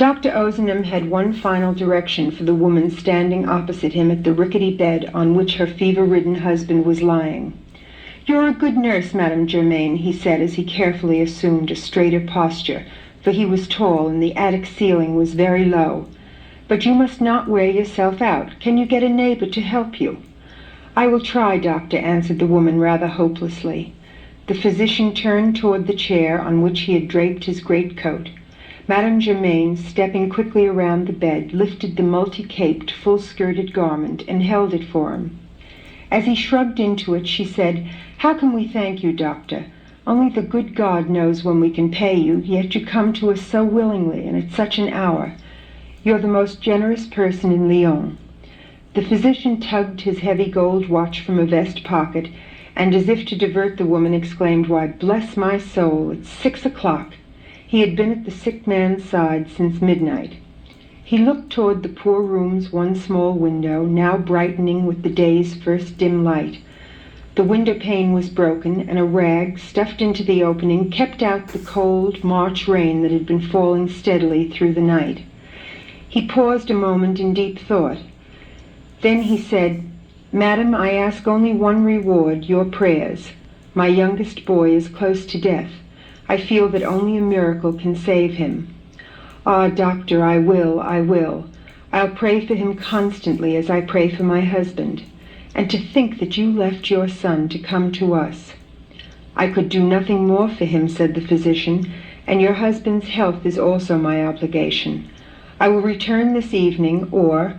Dr. Ozanam had one final direction for the woman standing opposite him at the rickety bed on which her fever-ridden husband was lying. "You're a good nurse, Madame Germain," he said as he carefully assumed a straighter posture, for he was tall and the attic ceiling was very low. "But you must not wear yourself out. Can you get a neighbor to help you?" "I will try, doctor," answered the woman rather hopelessly. The physician turned toward the chair on which he had draped his greatcoat. Madame Germain, stepping quickly around the bed, lifted the multi-caped, full-skirted garment and held it for him. As he shrugged into it, she said, "How can we thank you, doctor? Only the good God knows when we can pay you, yet you come to us so willingly and at such an hour. You're the most generous person in Lyon." The physician tugged his heavy gold watch from a vest pocket, and as if to divert the woman, exclaimed, "Why, bless my soul, it's 6 o'clock. He had been at the sick man's side since midnight. He looked toward the poor room's one small window, now brightening with the day's first dim light. The window pane was broken, and a rag, stuffed into the opening, kept out the cold March rain that had been falling steadily through the night. He paused a moment in deep thought. Then he said, "Madam, I ask only one reward, your prayers. My youngest boy is close to death. I feel that only a miracle can save him." "Ah, doctor, I will. I'll pray for him constantly as I pray for my husband. And to think that you left your son to come to us." "I could do nothing more for him," said the physician, "and your husband's health is also my obligation. I will return this evening, or—"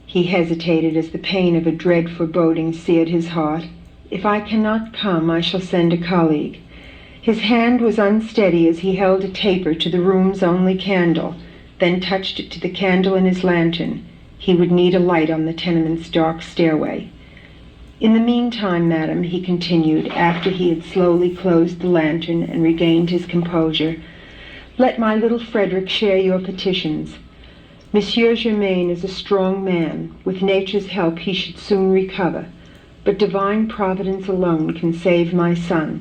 he hesitated as the pain of a dread foreboding seared his heart. "If I cannot come, I shall send a colleague." His hand was unsteady as he held a taper to the room's only candle, then touched it to the candle in his lantern. He would need a light on the tenement's dark stairway. "In the meantime, madam," he continued, after he had slowly closed the lantern and regained his composure, "let my little Frederick share your petitions. Monsieur Germain is a strong man. With nature's help he should soon recover, but divine providence alone can save my son."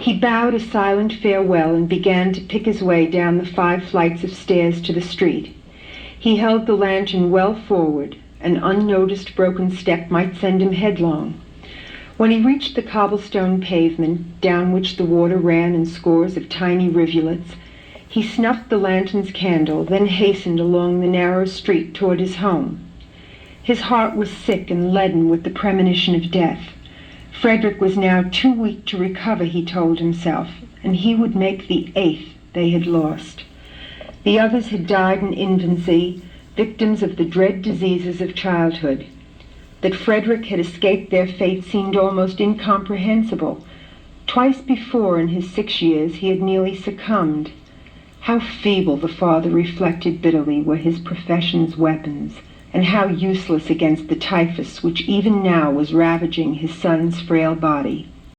He bowed a silent farewell and began to pick his way down the 5 flights of stairs to the street. He held the lantern well forward. An unnoticed broken step might send him headlong. When he reached the cobblestone pavement, down which the water ran in scores of tiny rivulets, he snuffed the lantern's candle, then hastened along the narrow street toward his home. His heart was sick and leaden with the premonition of death. Frederick was now too weak to recover, he told himself, and he would make the 8th they had lost. The others had died in infancy, victims of the dread diseases of childhood. That Frederick had escaped their fate seemed almost incomprehensible. Twice before in his 6 years he had nearly succumbed. How feeble, the father reflected bitterly, were his profession's weapons, and how useless against the typhus which even now was ravaging his son's frail body.